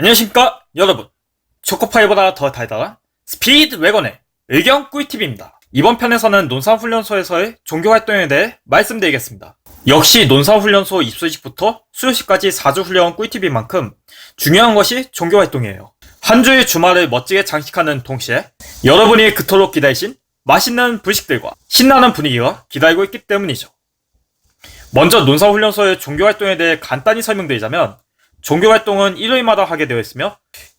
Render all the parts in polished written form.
안녕하십니까 여러분, 초코파이보다 더 달달한 스피드웨건의 의견 꿀팁입니다. 이번 편에서는 논사훈련소에서의 종교활동에 대해 말씀드리겠습니다. 역시 논사훈련소 입소식부터 수료식까지 4주 훈련 꿀팁인 만큼 중요한 것이 종교활동이에요. 한 주의 주말을 멋지게 장식하는 동시에 여러분이 그토록 기다리신 맛있는 분식들과 신나는 분위기가 기다리고 있기 때문이죠. 먼저 논사훈련소의 종교활동에 대해 간단히 설명드리자면, 종교활동은 일요일마다 하게 되어 있으며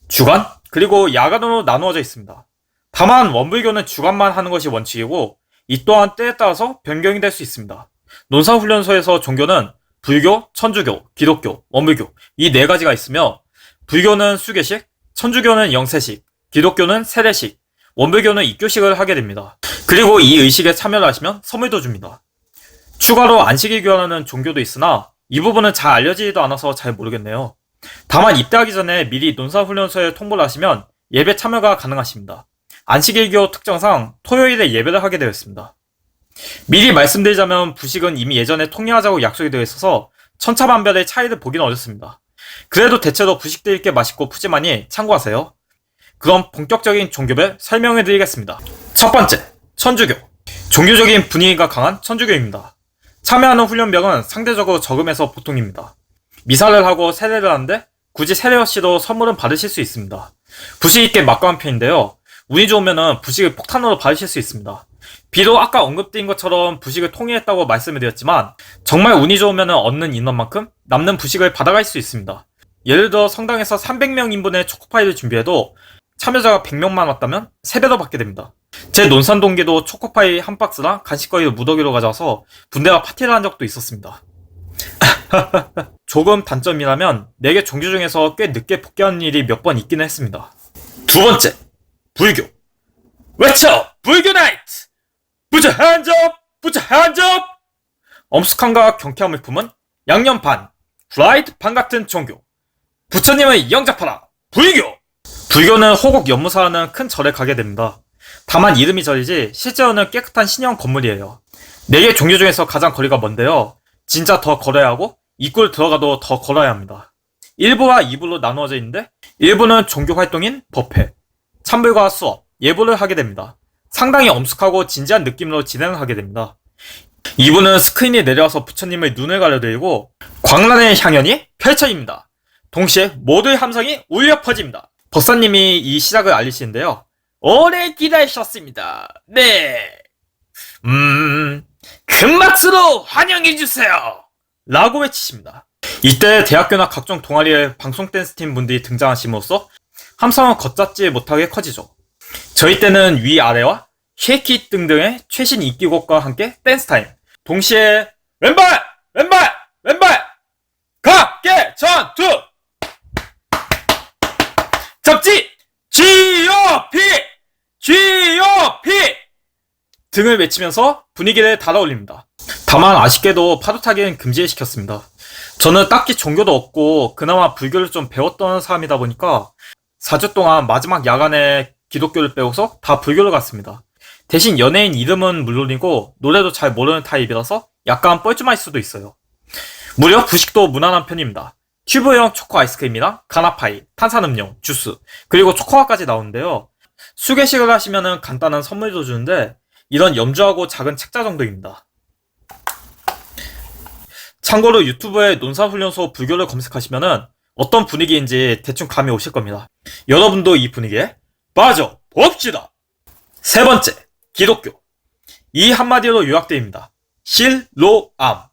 주간 그리고 야간으로 나누어져 있습니다. 다만 원불교는 주간만 하는 것이 원칙이고, 이 또한 때에 따라서 변경이 될 수 있습니다. 논사훈련소에서 종교는 불교, 천주교, 기독교, 원불교 이 네 가지가 있으며, 불교는 수계식, 천주교는 영세식, 기독교는 세례식, 원불교는 입교식을 하게 됩니다. 그리고 이 의식에 참여를 하시면 선물도 줍니다. 추가로 안식일 교환하는 종교도 있으나 이 부분은 잘 알려지지도 않아서 잘 모르겠네요. 다만 입대하기 전에 미리 논사훈련소에 통보를 하시면 예배 참여가 가능하십니다. 안식일교 특정상 토요일에 예배를 하게 되어 있습니다. 미리 말씀드리자면, 부식은 이미 예전에 통일하자고 약속이 되어 있어서 천차만별의 차이를 보기는 어렵습니다. 그래도 대체로 부식들이 꽤 맛있고 푸짐하니 참고하세요. 그럼 본격적인 종교별 설명해드리겠습니다. 첫 번째, 천주교. 종교적인 분위기가 강한 천주교입니다. 참여하는 훈련병은 상대적으로 적음해서 보통입니다. 미사를 하고 세례를 하는데 굳이 세례 없이도 선물은 받으실 수 있습니다. 부식이 꽤 막강한 편인데요, 운이 좋으면 부식을 폭탄으로 받으실 수 있습니다. 비록 아까 언급드린 것처럼 부식을 통일했다고 말씀을 드렸지만, 정말 운이 좋으면 얻는 인원만큼 남는 부식을 받아갈 수 있습니다. 예를 들어 성당에서 300명 인분의 초코파이를 준비해도 참여자가 100명만 왔다면 3배로 받게 됩니다. 제 논산 동기도 초코파이 한 박스랑 간식거리를 무더기로 가져와서 분대와 파티를 한 적도 있었습니다. 조금 단점이라면 4개 종교 중에서 꽤 늦게 복귀하는 일이 몇 번 있기는 했습니다. 두 번째, 불교. 외쳐! 불교 나이트! 부자 한접! 부자 한접! 엄숙함과 경쾌함을 품은 양념 반, 프라이드 반 같은 종교. 부처님을 영접하라! 불교! 불교는 호국 연무사라는 큰 절에 가게 됩니다. 다만 이름이 절이지 실제로는 깨끗한 신형 건물이에요. 4개 종교 중에서 가장 거리가 먼데요, 진짜 더 걸어야 하고 입구를 들어가도 더 걸어야 합니다. 1부와 2부로 나누어져 있는데, 1부는 종교활동인 법회, 참불과 수업, 예불을 하게 됩니다. 상당히 엄숙하고 진지한 느낌으로 진행을 하게 됩니다. 2부는 스크린이 내려와서 부처님의 눈을 가려드리고 광란의 향연이 펼쳐집니다. 동시에 모두의 함성이 울려 퍼집니다. 법사님이 이 시작을 알리시는데요, 오래 기다리셨습니다. 네. 큰 박수로 환영해주세요! 라고 외치십니다. 이때 대학교나 각종 동아리의 방송 댄스팀 분들이 등장하심으로써 함성은 걷잡지 못하게 커지죠. 저희 때는 위아래와 쉐이키 등등의 최신 인기곡과 함께 댄스 타임, 동시에 왼발! 왼발! 왼발! 각계 전투! 잡지! GOP! GOP! 등을 외치면서 분위기를 달아올립니다. 다만 아쉽게도 파도 타기는 금지를 시켰습니다. 저는 딱히 종교도 없고 그나마 불교를 좀 배웠던 사람이다 보니까 4주 동안 마지막 야간에 기독교를 빼고서 다 불교를 갔습니다. 대신 연예인 이름은 물론이고 노래도 잘 모르는 타입이라서 약간 뻘쭘할 수도 있어요. 무려 부식도 무난한 편입니다. 튜브형 초코 아이스크림이랑 가나파이, 탄산음료, 주스, 그리고 초코화까지 나오는데요, 수계식을 하시면은 간단한 선물도 주는데 이런 염주하고 작은 책자 정도입니다. 참고로 유튜브에 논사훈련소 불교를 검색하시면은 어떤 분위기인지 대충 감이 오실 겁니다. 여러분도 이 분위기에 빠져봅시다. 세 번째, 기독교. 이 한마디로 요약됩니다. 실로암.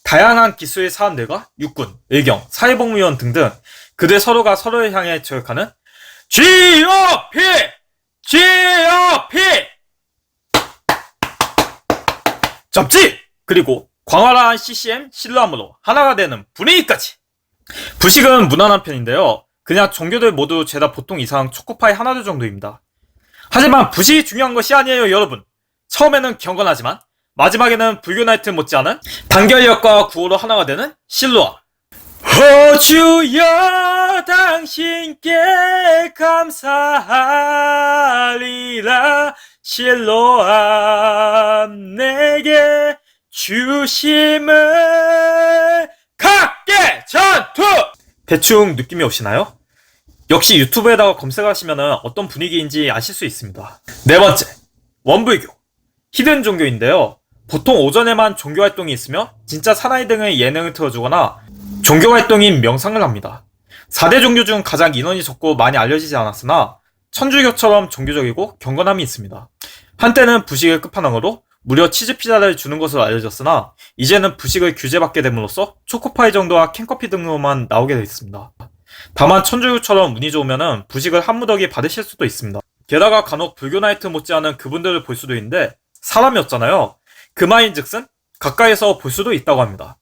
다양한 기수의 사람들과 육군, 의경, 사회복무요원 등등 그들 서로가 서로를 향해 저격하는 GOP! GOP! 잡지! 그리고 광활한 CCM 실로암으로 하나가 되는 분위기까지. 부식은 무난한 편인데요, 그냥 종교들 모두 죄다 보통 이상 초코파이 하나둘 정도입니다. 하지만 부식이 중요한 것이 아니에요 여러분. 처음에는 경건하지만 마지막에는 불교 나이트 못지않은 단결력과 구호로 하나가 되는 실로암. 주여 당신께 감사하리라, 실로암 내게 주심을 각계 전투! 대충 느낌이 오시나요? 역시 유튜브에다가 검색하시면 어떤 분위기인지 아실 수 있습니다. 네 번째, 원불교. 히든 종교인데요. 보통 오전에만 종교 활동이 있으며 진짜 사나이 등의 예능을 틀어주거나 종교 활동인 명상을 합니다. 4대 종교 중 가장 인원이 적고 많이 알려지지 않았으나 천주교처럼 종교적이고 경건함이 있습니다. 한때는 부식의 끝판왕으로 무려 치즈 피자를 주는 것으로 알려졌으나 이제는 부식을 규제받게 됨으로써 초코파이 정도와 캔커피 등으로만 나오게 되어 있습니다. 다만 천주교처럼 운이 좋으면 부식을 한 무더기 받으실 수도 있습니다. 게다가 간혹 불교 나이트 못지않은 그분들을 볼 수도 있는데 사람이 없잖아요. 그마인즉슨 가까이서 볼 수도 있다고 합니다.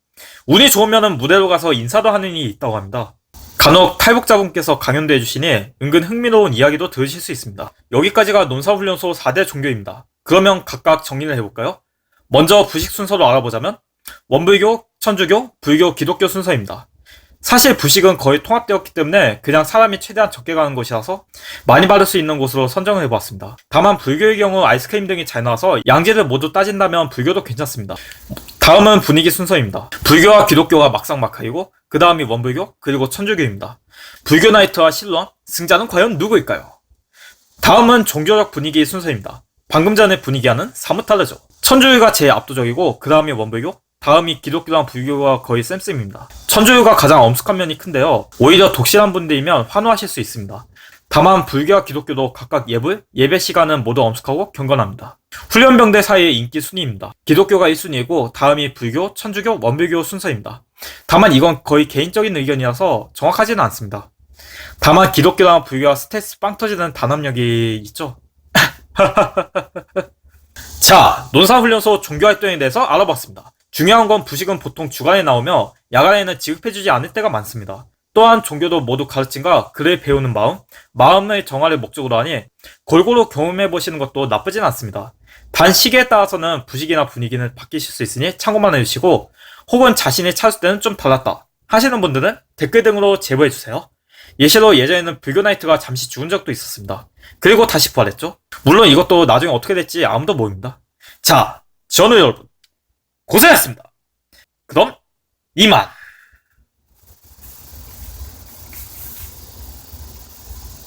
운이 좋으면 무대로 가서 인사도 하는 일이 있다고 합니다. 간혹 탈북자분께서 강연도 해주시니 은근 흥미로운 이야기도 들으실 수 있습니다. 여기까지가 논사훈련소 4대 종교입니다. 그러면 각각 정리를 해볼까요? 먼저 부식 순서로 알아보자면 원불교, 천주교, 불교, 기독교 순서입니다. 사실 부식은 거의 통합되었기 때문에 그냥 사람이 최대한 적게 가는 곳이라서 많이 받을 수 있는 곳으로 선정을 해보았습니다. 다만 불교의 경우 아이스크림 등이 잘 나와서 양질을 모두 따진다면 불교도 괜찮습니다. 다음은 분위기 순서입니다. 불교와 기독교가 막상막하이고 그 다음이 원불교 그리고 천주교입니다. 불교 나이트와 실론, 승자는 과연 누구일까요? 다음은 종교적 분위기 순서입니다. 방금 전의 분위기와는 사뭇 다르죠. 천주교가 제일 압도적이고 그 다음이 원불교, 다음이 기독교랑 불교가 거의 쌤쌤입니다. 천주교가 가장 엄숙한 면이 큰데요. 오히려 독실한 분들이면 환호하실 수 있습니다. 다만 불교와 기독교도 각각 예배 시간은 모두 엄숙하고 경건합니다. 훈련병들 사이의 인기 순위입니다. 기독교가 1순위이고 다음이 불교, 천주교, 원불교 순서입니다. 다만 이건 거의 개인적인 의견이라서 정확하지는 않습니다. 다만 기독교랑 불교와 스트레스 빵 터지는 단합력이 있죠. 자, 논사훈련소 종교활동에 대해서 알아봤습니다. 중요한 건 부식은 보통 주간에 나오며 야간에는 지급해주지 않을 때가 많습니다. 또한 종교도 모두 가르침과 글을 배우는 마음의 정화를 목적으로 하니 골고루 경험해보시는 것도 나쁘진 않습니다. 단 시기에 따라서는 부식이나 분위기는 바뀌실 수 있으니 참고만 해주시고 혹은 자신이 찾을 때는 좀 달랐다 하시는 분들은 댓글 등으로 제보해주세요. 예시로 예전에는 불교 나이트가 잠시 죽은 적도 있었습니다. 그리고 다시 부활했죠. 물론 이것도 나중에 어떻게 될지 아무도 모릅니다. 자, 저는 여러분 고생했습니다. 그럼 이만.